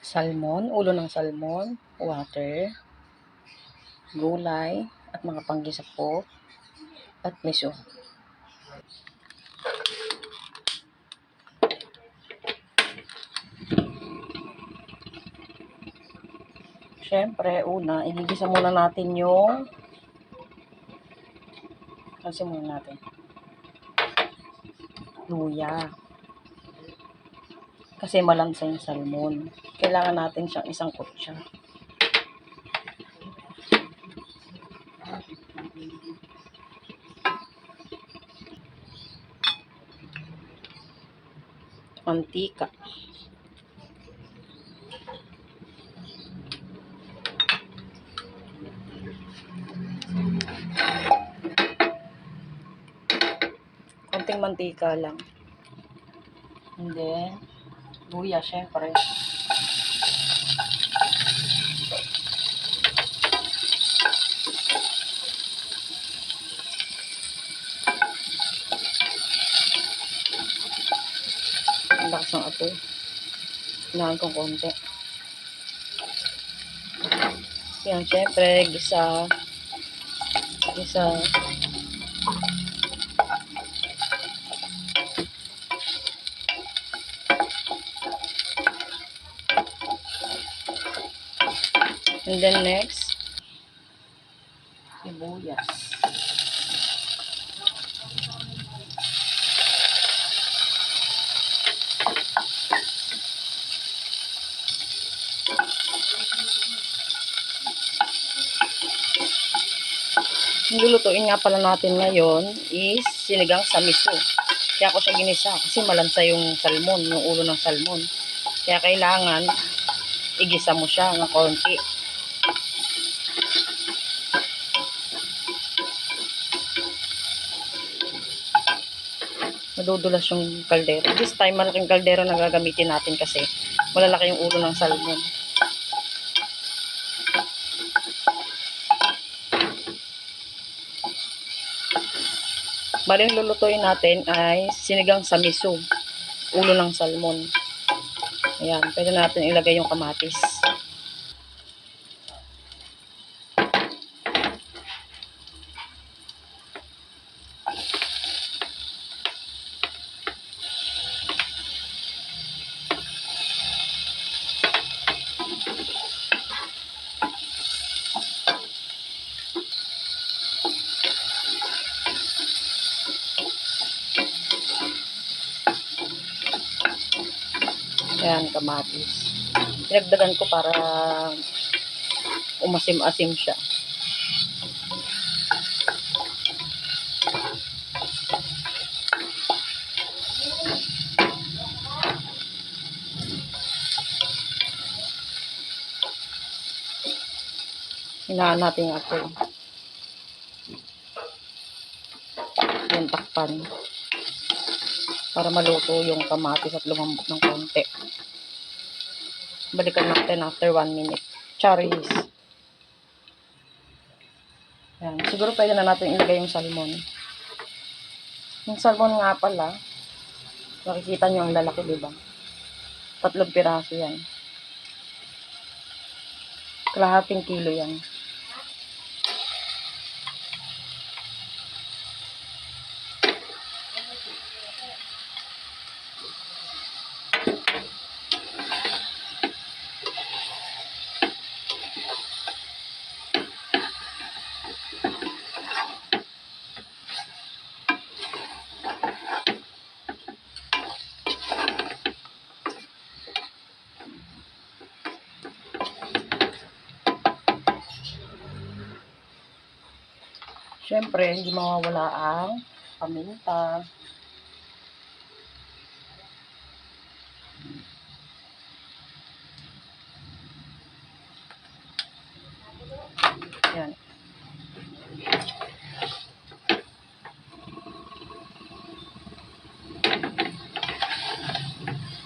Salmon, ulo ng salmon, water, gulay, at mga panggisa po, at miso. Siyempre, una, igigisa muna natin yung luya. Kasi malansa yung salmon. Kailangan natin siyang isang kutsa. Mantika. Konting mantika lang. And then, luya, syempre. Ang lakas ng apoy. Hinahan kong konti. Yan, syempre, gisa. Gisa. And then next, sibuyas. Yung lulutuin nga pala natin ngayon is sinigang sa miso. Kaya ako siya ginisa kasi malansa yung salmon, yung ulo ng salmon. Kaya kailangan igisa mo siya ng konti. Madudulas yung kaldero. This time, malaking kaldero na gagamitin natin kasi malalaki yung ulo ng salmon. Bali, yung lulutuin natin ay sinigang sa miso, ulo ng salmon. Ayan, pwede natin ilagay yung kamatis. Ayan, kamatis. Pinagdagan ko para umasim-asim siya. Hinahan natin yung apoy. Yung takpan. Para maluto yung kamatis at lumambot ng konti. Balikan natin after 1 minute. Charis. Ayan. Siguro pwede na natin ilagay yung salmon. Yung salmon nga pala, nakikita nyo ang lalaki, diba? 3 piraso yan. Kalahating kilo yan. Siyempre, hindi mawawala ang paminta. Yan.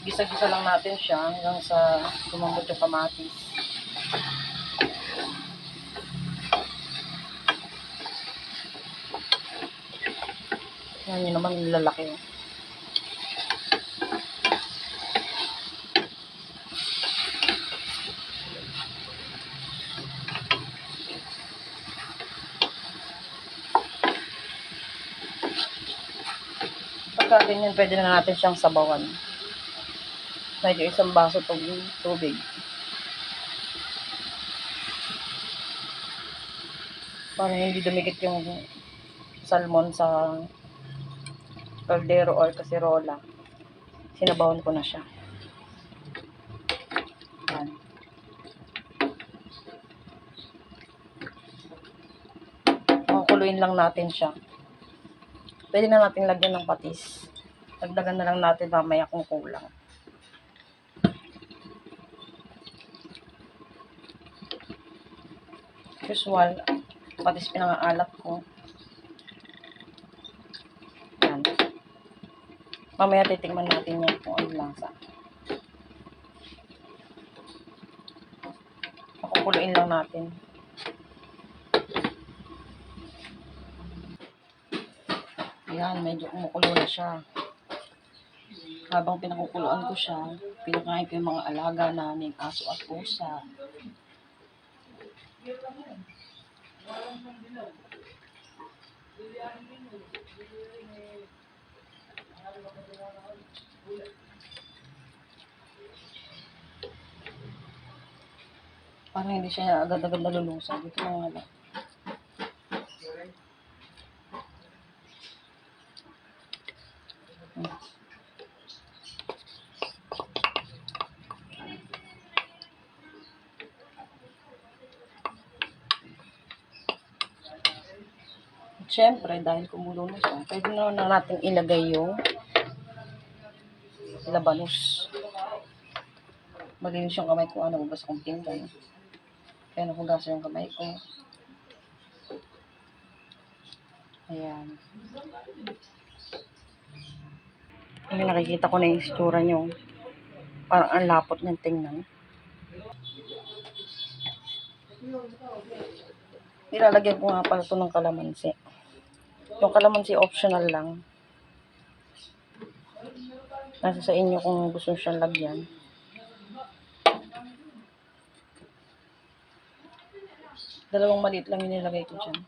Gisa-gisa lang natin siya hanggang sa lumambot yung kamatis. Yan yun naman, lalaki. Pagka ganyan, pwede na natin siyang sabawan. Medyo isang baso tubig. Para hindi dumikit yung salmon sa kaldero or kasirola. Sinabawan ko na siya. Yan. Makukuluin lang natin siya. Pwede na natin lagyan ng patis. Dagdagan na lang natin mamaya kung kulang. Usual, patis pinangaalat ko. Yan. Mamaya titikman natin yan kung ano lasa. Makukuluin lang natin. Ayan, medyo kumukulo na siya. Habang pinakukuluan ko siya, pinakain ko yung mga alaga namin, aso at pusa. Parang hindi siya agad-agad nalulusa. Dito lang nga. Siyempre, dahil kumulo na siya, pwede na natin ilagay yung labanos. Malinis yung kamay ko, nagugas akong pinggan. Kaya nahugasan yung kamay ko. Ayan. Ay, nakikita ko na yung istura nyo. Parang ang lapot niyang tingnan. Nilalagyan ko nga pala ito ng kalamansi. Yung kalamansi optional lang. Nasa sa inyo kung gusto siyang lagyan. Dalawang maliit lang yung nilagay ko dyan.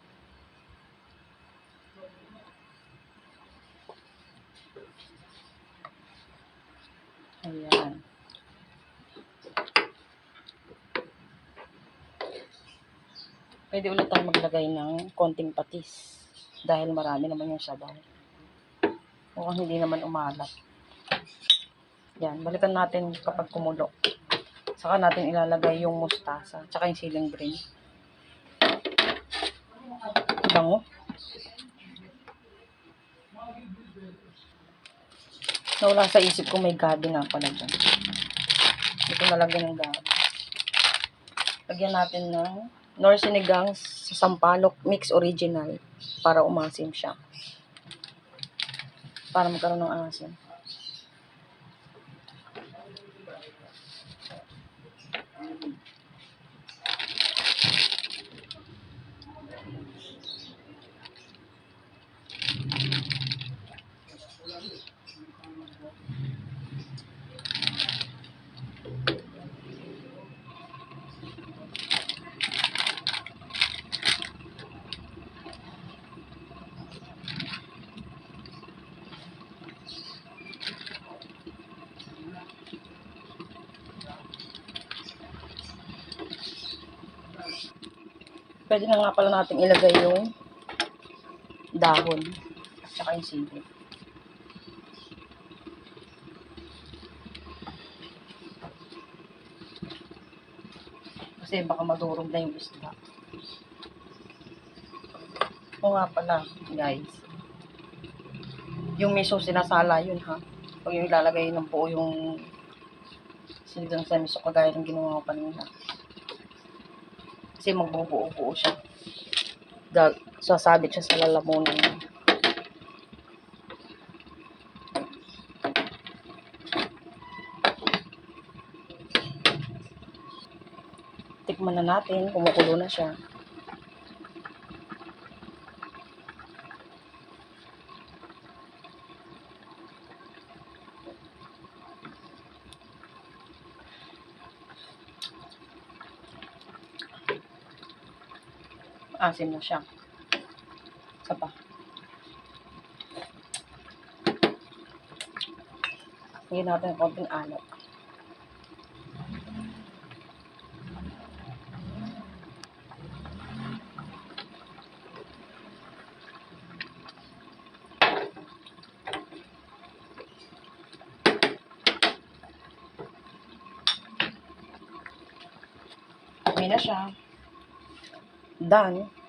Ayan. Pwede ulit tayo maglagay ng konting patis. Dahil marami naman yung sabaw. Mukhang hindi naman umalat. Yan, balikan natin kapag kumulo. Saka natin ilalagay yung mustasa, tsaka yung siling green. Bango. Nawala sa isip ko may gabi nga pala dyan. Ito nalagyan ng gabi. Lagyan natin ng Nor Sinigang sa Sampalok Mix Original para umasim siya. Para magkaroon ng asim. Pwede na nga pala natin ilagay yung dahon at saka yung sili. Kasi baka madurog na yung isda. O nga pala, guys. Yung miso sinasala yun, ha? Pag yung ilalagay ng buo yung sinigang sa miso kagaya ng ginawa ko kanina. Kasi magbubuo-buo siya. Sasabit siya sa lalamunan. Tikman na natin, kumukulo na siya. Asim na siya. Isa pa. Hingin natin konting alat. May na siya. Done.